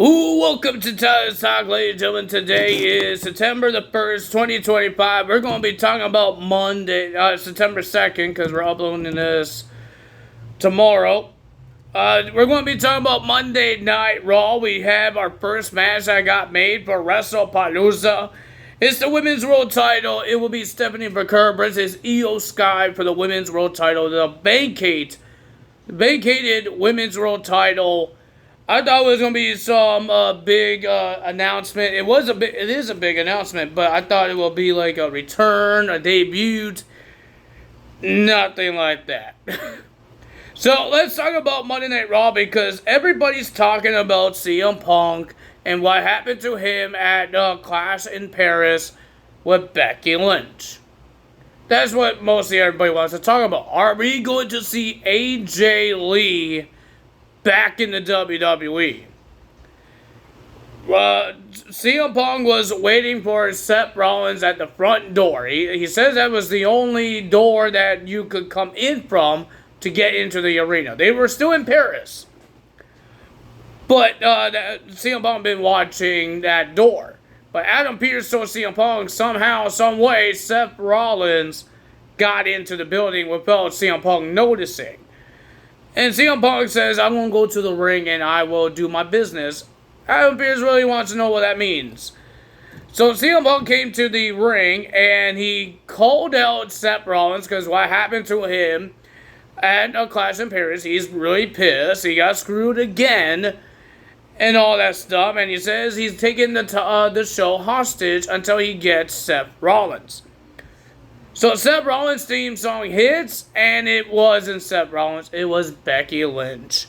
Ooh, welcome to Tyler's Talk, ladies and gentlemen. Today is September the 1st, 2025. We're going to be talking about Monday, September 2nd, because we're uploading this tomorrow. We're going to be talking about Monday Night Raw. We have our first match that got made for WrestlePalooza. It's the Women's World Title. It will be Stephanie Baker versus Io Sky for the Women's World Title. The vacated Women's World Title. I thought it was going to be some big announcement. It is a big announcement, but I thought it would be like a return, a debut. Nothing like that. So let's talk about Monday Night Raw because everybody's talking about CM Punk and what happened to him at Clash in Paris with Becky Lynch. That's what mostly everybody wants to talk about. Are we going to see AJ Lee back in the WWE? CM Punk was waiting for Seth Rollins at the front door. He says that was the only door that you could come in from to get into the arena. They were still in Paris. But CM Punk been watching that door. But Adam Pearce told CM Punk somehow, some way, Seth Rollins got into the building without CM Punk noticing. And CM Punk says, I'm going to go to the ring and I will do my business. Adam Pearce really wants to know what that means. So CM Punk came to the ring and he called out Seth Rollins because what happened to him at a Clash in Paris. He's really pissed. He got screwed again and all that stuff. And he says he's taking the show hostage until he gets Seth Rollins. So Seth Rollins' theme song hits, and it wasn't Seth Rollins, it was Becky Lynch.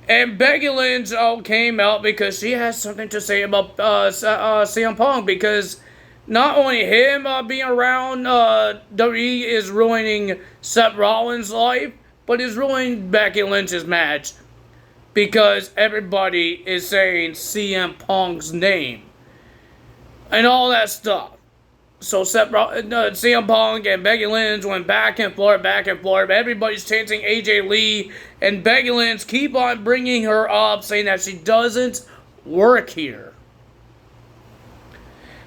And Becky Lynch came out because she has something to say about CM Punk, because not only him being around WWE is ruining Seth Rollins' life, but is ruining Becky Lynch's match, because everybody is saying CM Punk's name and all that stuff. So CM Punk and Becky Lynch went back and forth. Everybody's chanting AJ Lee, and Becky Lynch keep on bringing her up, saying that she doesn't work here.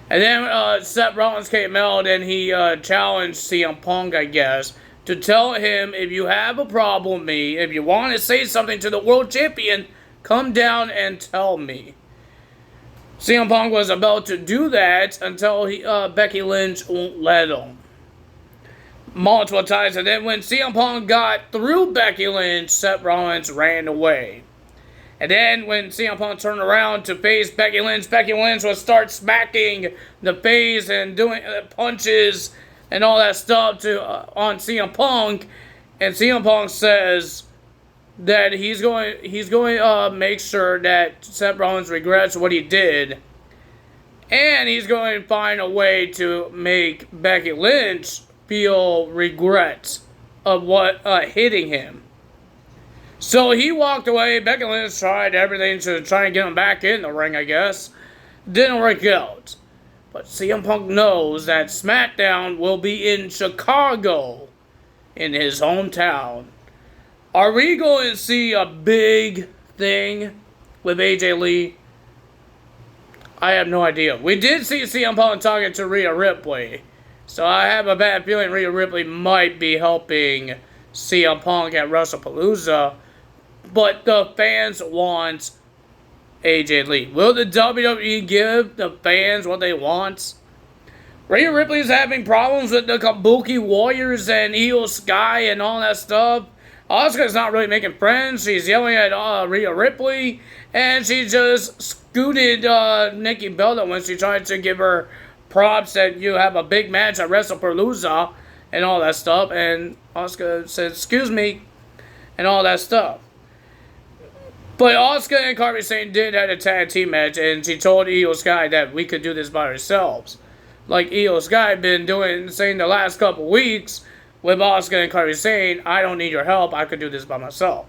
And then Seth Rollins came out and he challenged CM Punk, I guess, to tell him, if you have a problem with me, if you want to say something to the world champion, come down and tell me. CM Punk was about to do that until Becky Lynch won't let him. Multiple times. And then when CM Punk got through Becky Lynch, Seth Rollins ran away. And then when CM Punk turned around to face Becky Lynch would start smacking the face and doing punches and all that stuff on CM Punk. And CM Punk says that he's going to make sure that Seth Rollins regrets what he did, and he's going to find a way to make Becky Lynch feel regret of what hitting him. So he walked away. Becky Lynch tried everything to try and get him back in the ring, I guess. Didn't work out. But CM Punk knows that SmackDown will be in Chicago, in his hometown. Are we going to see a big thing with AJ Lee? I have no idea. We did see CM Punk talking to Rhea Ripley. So I have a bad feeling Rhea Ripley might be helping CM Punk at WrestlePalooza. But the fans want AJ Lee. Will the WWE give the fans what they want? Rhea Ripley is having problems with the Kabuki Warriors and Io Sky and all that stuff. Asuka's not really making friends. She's yelling at Rhea Ripley. And she just scooted Nikki Bella when she tried to give her props that you have a big match at WrestlePalooza and all that stuff. And Asuka said, excuse me, and all that stuff. But Asuka and Kairi Sane did have a tag team match. And she told Io Sky that we could do this by ourselves. Like Io Sky been saying the last couple weeks with Asuka and Kairi Sane, I don't need your help, I could do this by myself.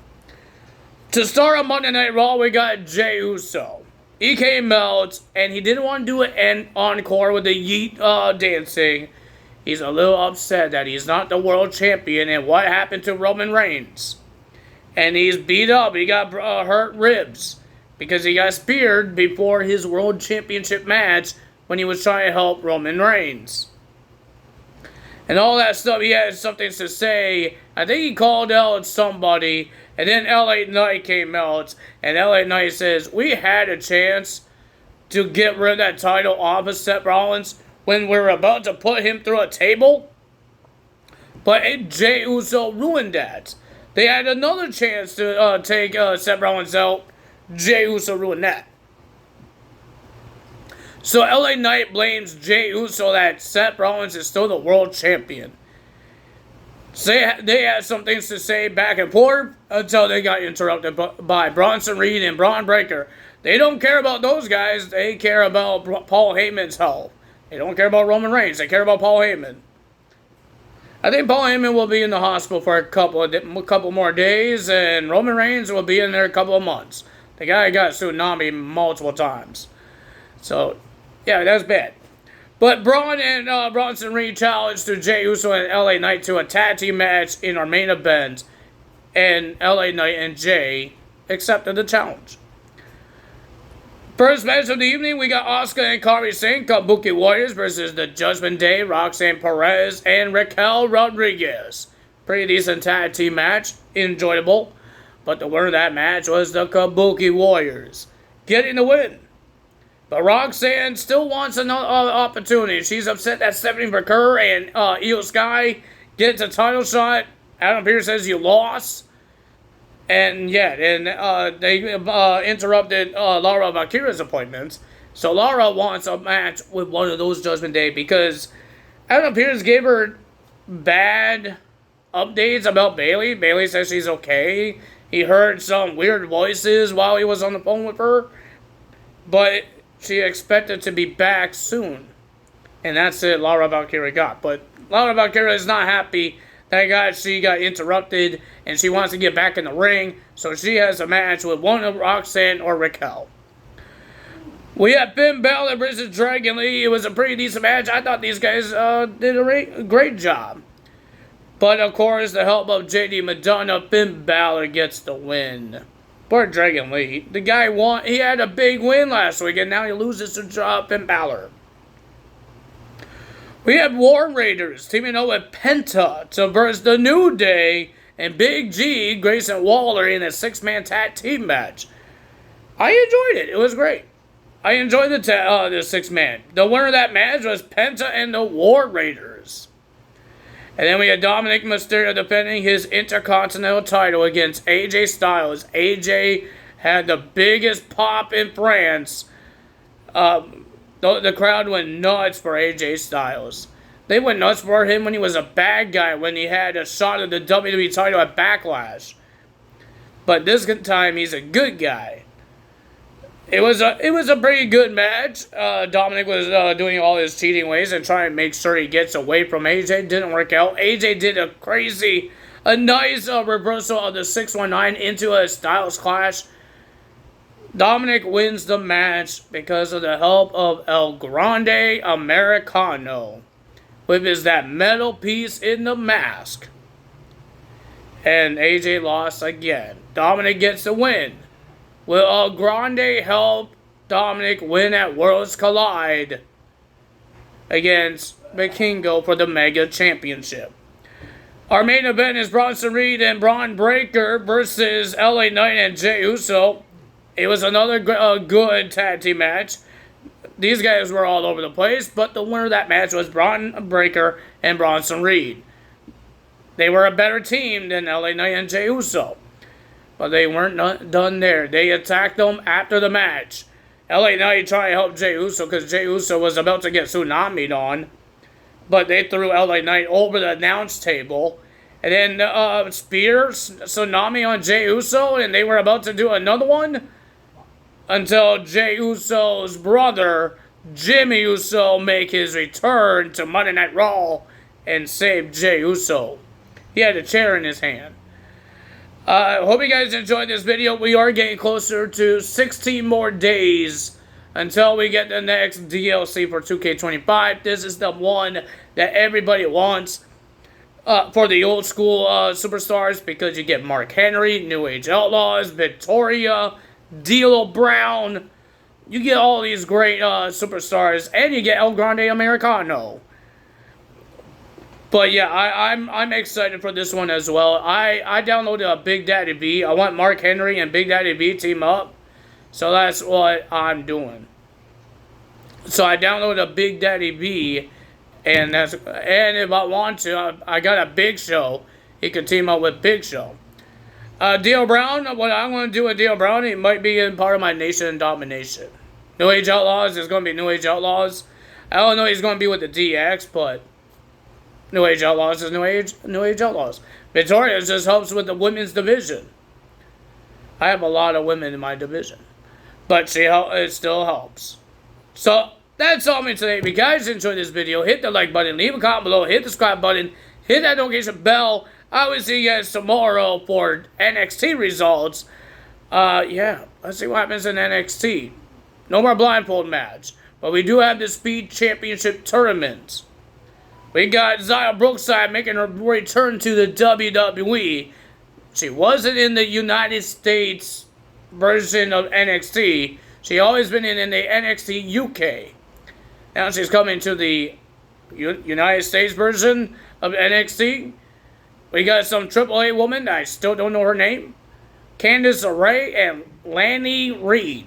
To start on Monday Night Raw, we got Jey Uso. He came out, and he didn't want to do an encore with the Yeet dancing. He's a little upset that he's not the world champion, and what happened to Roman Reigns. And he's beat up, he got hurt ribs. because he got speared before his World Championship match when he was trying to help Roman Reigns. And all that stuff, he had something to say. I think he called out somebody, and then LA Knight came out, and LA Knight says, we had a chance to get rid of that title off of Seth Rollins when we were about to put him through a table. But Jey Uso ruined that. They had another chance to take Seth Rollins out. Jey Uso ruined that. So LA Knight blames Jey Uso that Seth Rollins is still the world champion. So they had some things to say back and forth until they got interrupted by Bronson Reed and Braun Breaker. They don't care about those guys. They care about Paul Heyman's health. They don't care about Roman Reigns. They care about Paul Heyman. I think Paul Heyman will be in the hospital for a couple more days, and Roman Reigns will be in there a couple of months. The guy got tsunami multiple times. So, yeah, that's bad. But Braun and Bronson Reed challenged to Jey Uso and LA Knight to a tag team match in our main event, and LA Knight and Jey accepted the challenge. First match of the evening, we got Asuka and Kairi Sane, Kabuki Warriors versus the Judgment Day, Roxanne Perez, and Raquel Rodriguez. Pretty decent tag team match, enjoyable. But the winner of that match was the Kabuki Warriors, getting the win. But Roxanne still wants another opportunity. She's upset that Stephanie McCurr and Io Sky get a title shot. Adam Pearce says you lost. And yeah, they interrupted Laura Valkyria's appointments. So Laura wants a match with one of those Judgment Day because Adam Pearce gave her bad updates about Bayley. Bayley says she's okay. He heard some weird voices while he was on the phone with her. But she expected to be back soon. And that's it Laura Valkyria got. But Laura Valkyria is not happy that she got interrupted, and she wants to get back in the ring, so she has a match with one of Roxanne or Raquel. We have Finn Balor versus Dragon Lee. It was a pretty decent match. I thought these guys did a great job. But, of course, the help of JD Madonna, Finn Balor gets the win. Poor Dragon Lee. The guy he had a big win last week, and now he loses to Finn Balor. We have War Raiders teaming up with Penta to versus the New Day and Big G, Grayson Waller in a 6-man tag team match. I enjoyed it. It was great. I enjoyed the 6-man. The winner of that match was Penta and the War Raiders. And then we had Dominic Mysterio defending his Intercontinental title against AJ Styles. AJ had the biggest pop in France. The crowd went nuts for AJ Styles. They went nuts for him when he was a bad guy, when he had a shot at the WWE title at Backlash. But this time, he's a good guy. It was a pretty good match. Dominic was doing all his cheating ways and trying to make sure he gets away from AJ. Didn't work out. AJ did a nice reversal of the 619 into a Styles clash. Dominic wins the match because of the help of El Grande Americano, which is that metal piece in the mask. And AJ lost again. Dominic gets the win. Will El Grande help Dominic win at Worlds Collide against Vikingo for the Mega Championship? Our main event is Bronson Reed and Braun Breaker versus LA Knight and Jey Uso. It was another good tag team match. These guys were all over the place, but the winner of that match was Braun Breaker and Bronson Reed. They were a better team than LA Knight and Jey Uso. But they weren't done there. They attacked them after the match. LA Knight tried to help Jey Uso because Jey Uso was about to get tsunami'd on. But they threw LA Knight over the announce table. And then Spears tsunami on Jey Uso, and they were about to do another one. Until Jey Uso's brother, Jimmy Uso, make his return to Monday Night Raw and save Jey Uso. He had a chair in his hand. Hope you guys enjoyed this video. We are getting closer to 16 more days until we get the next DLC for 2K25. This is the one that everybody wants for the old school superstars because you get Mark Henry, New Age Outlaws, Victoria, D'Lo Brown. You get all these great superstars, and you get El Grande Americano. But yeah, I'm excited for this one as well. I downloaded a Big Daddy B. I want Mark Henry and Big Daddy B team up. So that's what I'm doing. So I downloaded a Big Daddy B, and if I want to, I got a Big Show. He can team up with Big Show. D'Lo Brown, what I'm going to do with D'Lo Brown, he might be in part of my Nation Domination. New Age Outlaws is going to be New Age Outlaws. I don't know he's going to be with the DX, but New Age Outlaws is New Age Outlaws. Victoria just helps with the women's division. I have a lot of women in my division, but it still helps. So that's all me today. If you guys enjoyed this video, hit the like button, leave a comment below, hit the subscribe button, hit that notification bell. I will see you guys tomorrow for NXT results. Yeah, let's see what happens in NXT. No more blindfold match, but we do have the Speed Championship tournament. We got Xia Brookside making her return to the WWE. She wasn't in the United States version of NXT. She always been in the NXT UK. Now she's coming to the United States version of NXT. We got some AAA woman, I still don't know her name. Candice LeRae and Lanny Reed.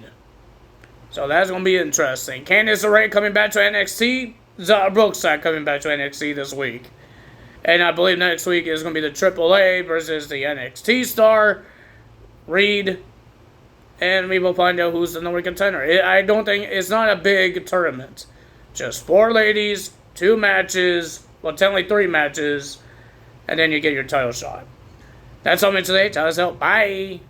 So that's going to be interesting. Candice LeRae coming back to NXT. Xia Brookside coming back to NXT this week. And I believe next week is going to be the AAA versus the NXT star, Reed. And we will find out who's the number one contender. I don't think it's not a big tournament. Just 4 ladies, 2 matches, well, technically 3 matches, and then you get your title shot. That's all me today. Tell us out. Bye.